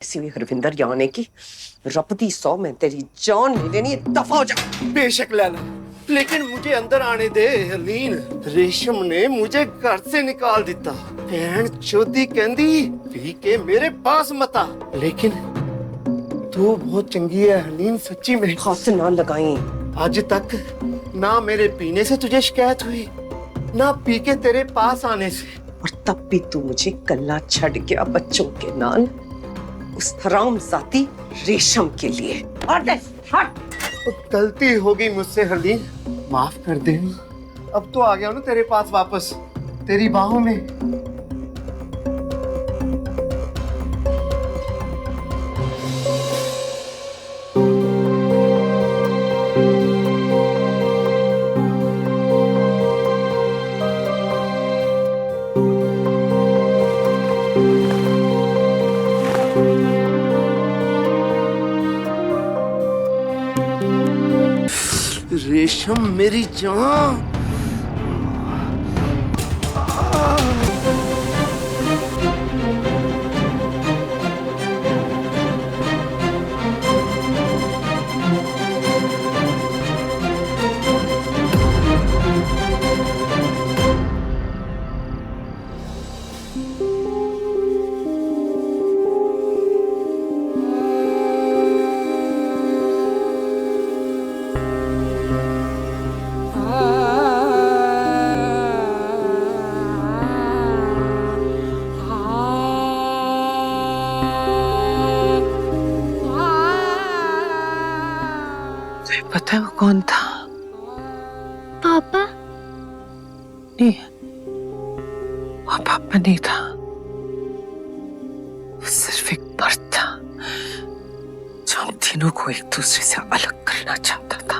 ऐसी हुई हरविंदर यहाँ आने की रपती 100 में तेरी जान ले लेनी है, दफा हो जा। बेशक लैला, लेकिन मुझे अंदर आने दे। हलीन, रेशम ने मुझे घर से निकाल दिता। भैन चोदी कहंदी पी के मेरे पास मता, लेकिन तू बहुत चंगी है हलीन, सच्ची में। हाथ ना लगाई। आज तक ना मेरे पीने से तुझे शिकायत हुई, ना पी के तेरे पास आने से। और तब भी तू मुझे कल्ला छड़ गया बच्चों के नाल, उस हरामजादी रेशम के लिए। हट। गलती हो गई मुझसे हलीन, माफ कर दे। अब तो आ गया ना तेरे पास वापस, तेरी बाहों में। रेशम मेरी जान। पता है वो कौन था? पापा। नहीं, वो पापा नहीं था, वो सिर्फ एक मर्द था जो हम तीनों को एक दूसरे से अलग करना चाहता था।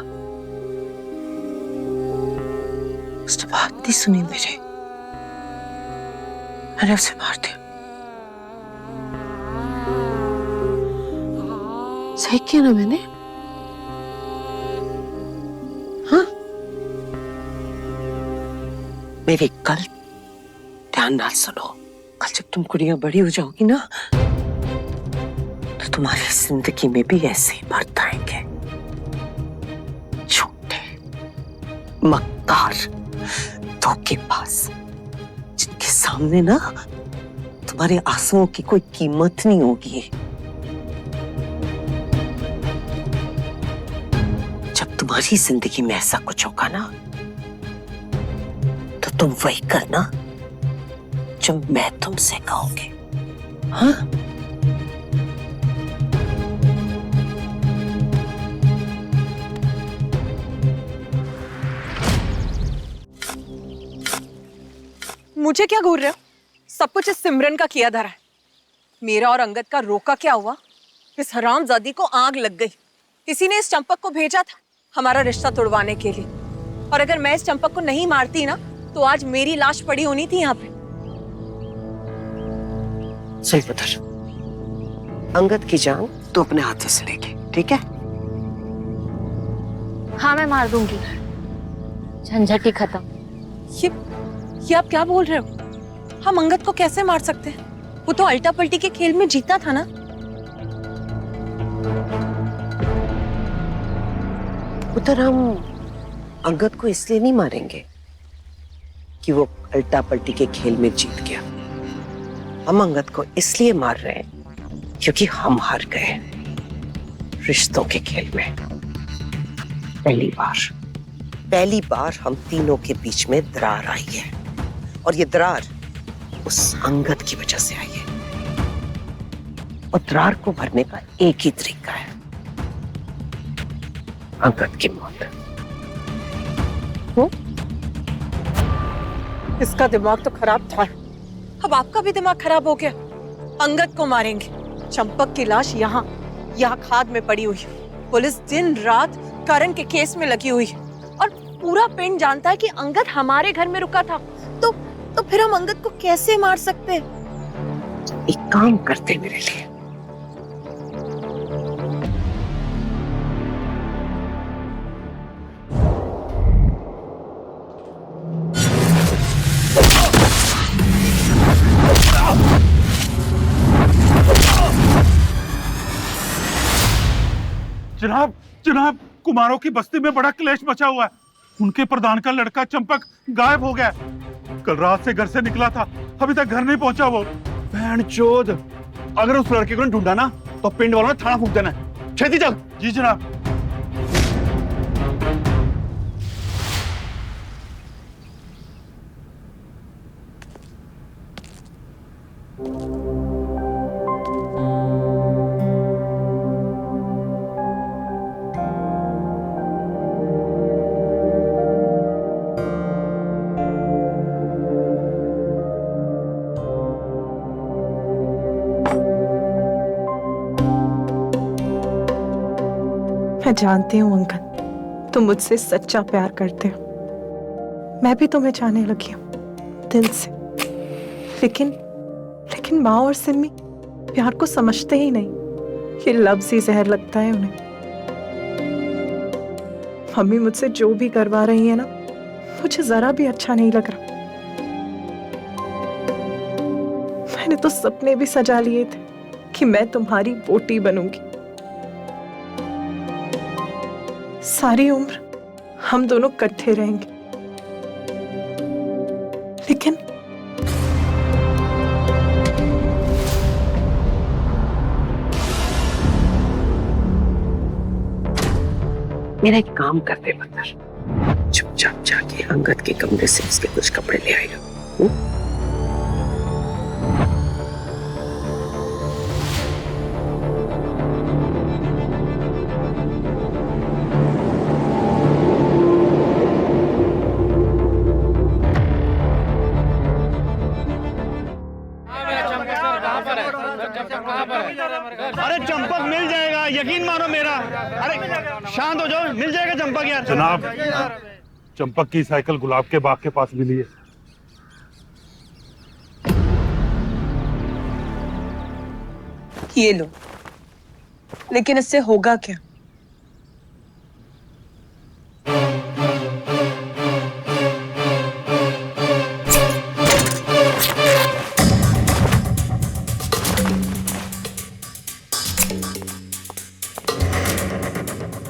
उसने बात नहीं सुनी मेरे, मैंने उसे मार दिया। सही किया ना मैंने? मेरी कल ध्यान ना सुनो, कल जब तुम कुड़ियां बड़ी हो जाओगी ना, तो तुम्हारी जिंदगी में भी ऐसे ही मर्द आएंगे, झूठे, मक्कार, धोखेबाज, जिनके सामने ना तुम्हारे आंसुओं की कोई कीमत नहीं होगी। जब तुम्हारी जिंदगी में ऐसा कुछ होगा ना, तो तुम वही करना जो मैं तुमसे कहूंगी। हाँ? मुझे क्या घूर रहे हो? सब कुछ इस सिमरन का किया धरा है। मेरा और अंगद का रोका क्या हुआ? इस हरामजादी को आग लग गई। किसी ने इस चंपक को भेजा था हमारा रिश्ता तोड़वाने के लिए, और अगर मैं इस चंपक को नहीं मारती ना, तो आज मेरी लाश पड़ी होनी थी यहाँ पे। सही बता, अंगद की जान तू अपने हाथों से लेके, ठीक है? हाँ, मैं मार दूंगी, झंझट ही खत्म। ये आप क्या बोल रहे हो? हम अंगद को कैसे मार सकते हैं? वो तो अल्टा पल्टी के खेल में जीता था ना। उधर हम अंगद को इसलिए नहीं मारेंगे कि वो अल्टा पल्टी के खेल में जीत गया। हम अंगद को इसलिए मार रहे हैं क्योंकि हम हार गए रिश्तों के खेल में। पहली बार हम तीनों के बीच में दरार आई है, और ये दरार उस अंगद की वजह से आई है। और दरार को भरने का एक ही तरीका है, अंगद की मौत। इसका दिमाग तो खराब था, अब आपका भी दिमाग खराब हो गया। अंगद को मारेंगे। चंपक की लाश यहाँ खाद में पड़ी हुई है। पुलिस दिन रात करण के केस में लगी हुई है, और पूरा पिंड जानता है कि अंगद हमारे घर में रुका था। तो फिर हम अंगद को कैसे मार सकते? एक काम करते मेरे लिए। जनाब जनाब, कुमारों की बस्ती में बड़ा क्लेश मचा हुआ है। उनके प्रधान का लड़का चंपक गायब हो गया। कल रात से घर से निकला था, अभी तक घर नहीं पहुंचा वो। बहन चोद, अगर उस लड़के को नहीं ढूंढा ना तो पिंड वालों ने थाना फूंक देना है। छेती चल। जी जनाब। मैं जानती हूँ अंकल, तुम मुझसे सच्चा प्यार करते हो। मैं भी तुम्हें चाहने लगी हूँ दिल से। लेकिन माँ और सिम्मी प्यार को समझते ही नहीं। ये लफ्ज़ ही जहर लगता है उन्हें। मम्मी मुझसे जो भी करवा रही है ना, मुझे जरा भी अच्छा नहीं लग रहा। मैंने तो सपने भी सजा लिए थे कि मैं तुम्हारी बोटी बनूंगी। सारी उम्र हम दोनों इकट्ठे रहेंगे। लेकिन मेरा एक काम करते पत्थर, चुपचाप जाके अंगद के कमरे से उसके कुछ कपड़े ले आएगा। अरे चंपक मिल जाएगा, यकीन मानो मेरा। अरे शांत हो जाओ, मिल जाएगा चंपक यार। जनाब, चंपक की साइकिल गुलाब के बाग के पास मिली है। ये लो, लेकिन इससे होगा क्या?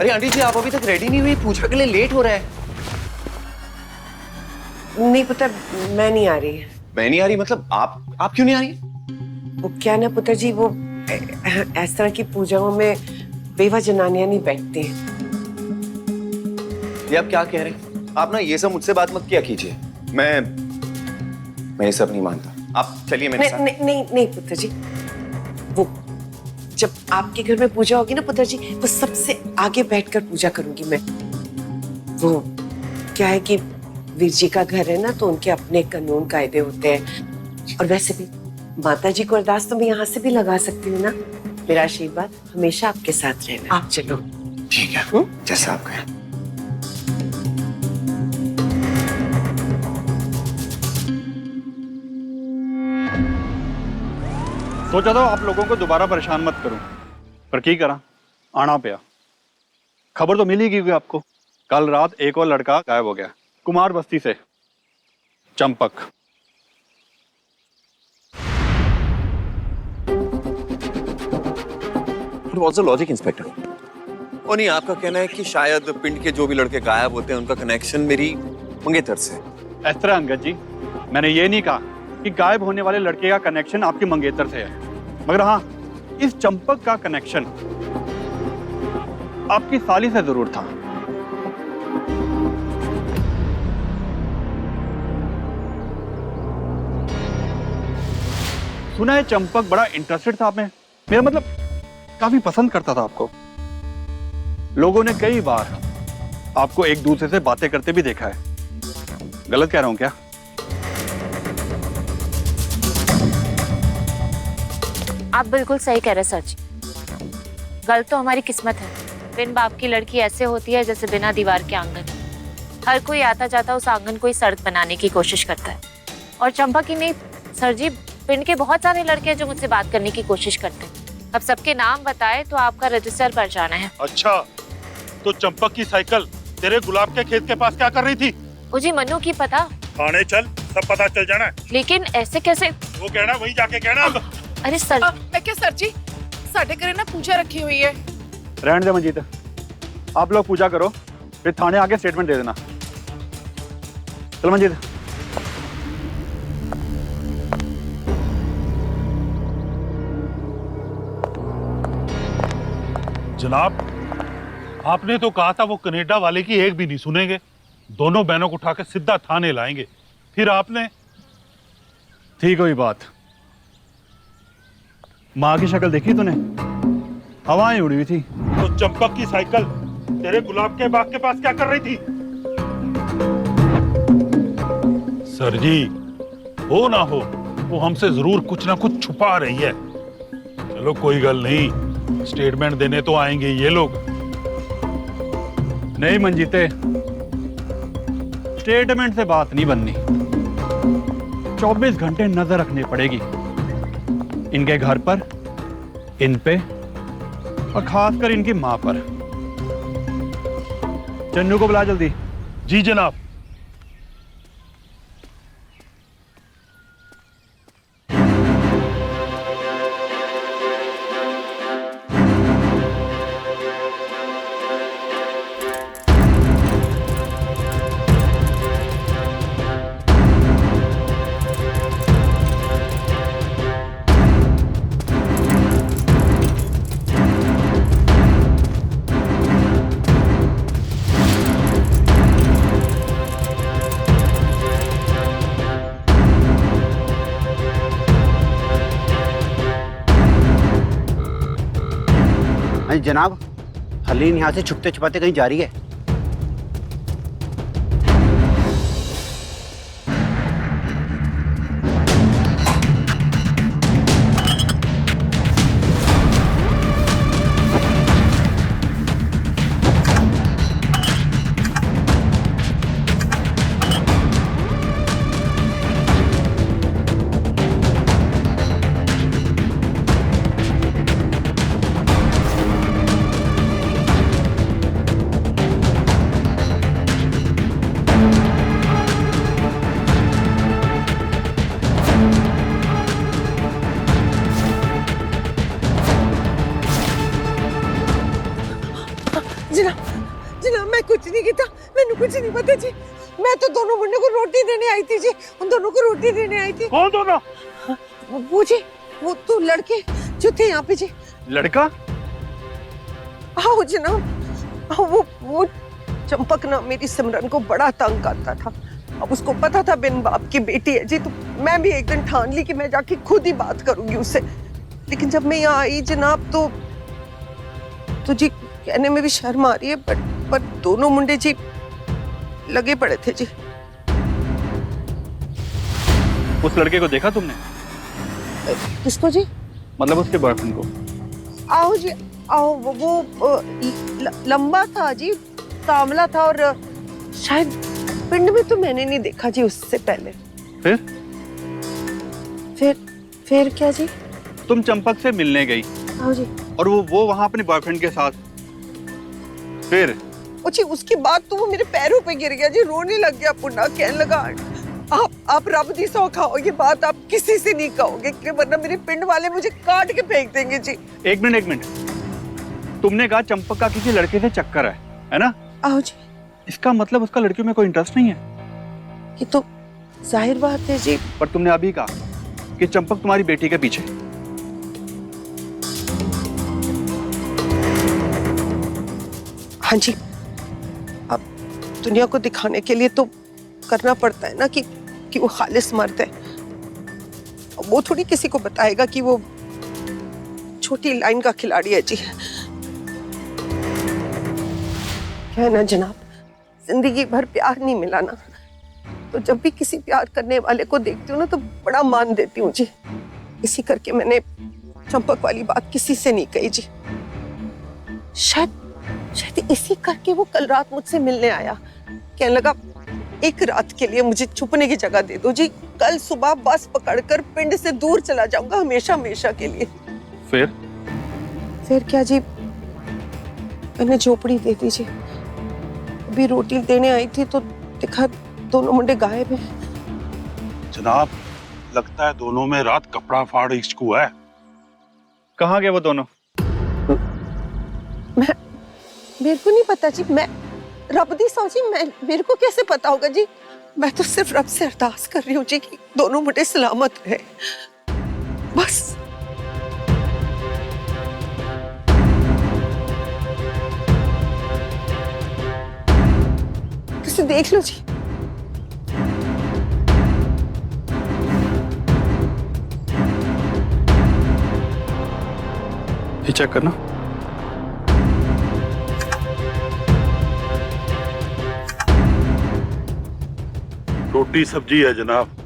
अरे आंटी जी, आप अभी तक रेडी नहीं हुई, पूजा के लिए लेट हो रहा है। नहीं पुत्र, मैं नहीं आ रही। मैं नहीं आ रही मतलब आप क्यों नहीं आ रही? वो क्या ना पुत्र जी, वो इस तरह की पूजाओं में बेवा जनानियां नहीं बैठती। ये आप क्या कह रहे हैं? आप ना ये सब मुझसे बात मत किया कीजिए। मैं ये सब नहीं मानता। आप चलिए मेरे साथ। नहीं पुत्र जी, वो जब आपके घर में पूजा होगी ना पुत्र जी, तो सबसे आगे बैठकर पूजा करूंगी मैं। वो क्या है कि वीर जी का घर है ना, तो उनके अपने कानून कायदे होते हैं। और वैसे भी माता जी को अरदास तो मैं यहाँ से भी लगा सकती हूँ ना। मेरा आशीर्वाद हमेशा आपके साथ रहना। आप चलो। ठीक है, जैसा आप कहें। सोचा था आप लोगों को दोबारा परेशान मत करूं, पर की करा, आना पिया। खबर तो मिली क्योंकि आपको कल रात एक और लड़का गायब हो गया, कुमार बस्ती से, Champak. What's the logic, inspector? ओ नहीं, आपका कहना है कि शायद पिंड के जो भी लड़के गायब होते हैं उनका कनेक्शन मेरी मंगेतर से। इस तरह अंगद जी, मैंने ये नहीं कहा कि गायब होने वाले लड़के का कनेक्शन आपकी मंगेतर से है, मगर हाँ, इस चंपक का कनेक्शन आपकी साली से जरूर था। सुना है चंपक बड़ा इंटरेस्टेड था आप में, मेरा मतलब काफी पसंद करता था आपको। लोगों ने कई बार आपको एक दूसरे से बातें करते भी देखा है। गलत कह रहा हूं क्या? आप बिल्कुल सही कह रहे सर जी। गलत तो हमारी किस्मत है। बिन बाप की लड़की ऐसे होती है जैसे बिना दीवार के आंगन। हर कोई आता जाता उस आंगन को ही सड़क बनाने की कोशिश करता है। और चंपक ही नहीं सर जी, पिंड के बहुत सारे लड़के हैं जो मुझसे बात करने की कोशिश करते हैं। अब सबके नाम बताए तो आपका रजिस्टर पर जाना है। अच्छा, तो चंपक की साइकिल तेरे गुलाब के खेत के पास क्या कर रही थी? मुझे मनु की पता। थाने चल, सब पता चल जाना है। लेकिन ऐसे कैसे? वो कहना वही जाके कहना। अरे सर, मैं क्या सर जी, साढ़े घरे ना पूजा रखी हुई है। रहने दे मंजीत, आप लोग पूजा करो, फिर थाने आके स्टेटमेंट दे देना। चल मंजीत। जनाब, आपने तो कहा था वो कनेडा वाले की एक भी नहीं सुनेंगे, दोनों बहनों को उठा के सीधा थाने लाएंगे। फिर आपने ठीक हुई बात। माँ की शक्ल देखी तूने? हवाएं उड़ी हुई थी। तो चंपक की साइकिल तेरे गुलाब के बाग के पास क्या कर रही थी? सर जी, हो ना हो वो हमसे जरूर कुछ ना कुछ छुपा रही है। चलो कोई गल नहीं, स्टेटमेंट देने तो आएंगे ये लोग। नहीं मंजीते, स्टेटमेंट से बात नहीं बननी। 24 घंटे नजर रखनी पड़ेगी इनके घर पर, इन पे, और खासकर इनकी मां पर। चन्नू को बुला जल्दी। जी जनाब। हाँ जनाब, हलीन यहाँ से छुपते छुपाते कहीं जा रही है। मैं कुछ नहीं किया, मैंने कुछ नहीं पता जी। मैं तो दोनों मुंडे को रोटी देने आई थी जी, उन दोनों को रोटी देने आई थी। कौन दोनों? वो जी, वो तो लड़के जो थे यहाँ पे जी। लड़का? आओ जनाब, वो चंपक ना मेरी सिमरन को बड़ा तंग करता था। अब उसको पता था बिन बाप की बेटी है जी, तो मैं भी एक दिन ठान ली कि मैं जाके खुद ही बात करूंगी उससे। लेकिन जब मैं यहाँ आई जनाब तो जी कहने में भी शर्म आ रही है, पर दोनों मुंडे जी लगे पड़े थे जी। उस लड़के को देखा तुमने? किसको जी? मतलब उसके बॉयफ्रेंड को। आओ जी आओ, वो लंबा था जी, सांवला था, और शायद पिंड में तो मैंने नहीं देखा जी उससे पहले। फिर क्या जी? तुम चंपक से मिलने गई। आओ जी। और वो वहां अपने बॉयफ्रेंड के साथ। फिर जी उसके बाद तो वो मेरे पैरों पे गिर गया जी, रोने लग गया, पुन्ना कहने लगा आप रब दी सौ खाओ, ये बात आप किसी से नहीं कहोगे कि वरना मेरे पिंड वाले मुझे काट के फेंक देंगे जी। एक मिनट, तुमने कहा चंपक का किसी लड़के से चक्कर है ना? आओ जी। इसका मतलब उसका लड़कियों में कोई इंटरेस्ट नहीं है? ये तो जाहिर बात है जी। पर तुमने अभी कहा कि चंपक तुम्हारी बेटी के पीछे। हाँ जी, अब दुनिया को दिखाने के लिए तो करना पड़ता है ना कि वो खालिस मर्द है। वो थोड़ी किसी को बताएगा कि वो छोटी लाइन का खिलाड़ी है जी। क्या है ना जनाब, जिंदगी भर प्यार नहीं मिला ना, तो जब भी किसी प्यार करने वाले को देखती हूँ ना तो बड़ा मान देती हूँ जी। इसी करके मैंने चंपक वाली बात किसी से नहीं कही जी। शायद इसी करके वो कल रात मुझसे मिलने आया, कहने लगा एक रात के लिए मुझे छुपने की जगह दे दो जी, कल सुबह बस पकड़कर पिंड से दूर चला जाऊंगा हमेशा हमेशा के लिए। फिर क्या जी, मैंने झोपड़ी दे दी जी। अभी रोटी देने आई थी तो देखा दोनों मुंडे गायब हैं। जनाब, लगता है दोनों में रात कपड़ा फाड़ इश्क हुआ है। कहाँ गए वो दोनों? मेरे को नहीं पता जी, मैं रब दी सौ जी, मैं मेरे को कैसे पता होगा जी? मैं तो सिर्फ रब से अरदास कर रही हूँ जी कि दोनों मुंडे सलामत रहे, बस। किसी देख लो जी। ये चेक करना। रोटी सब्जी है जनाब।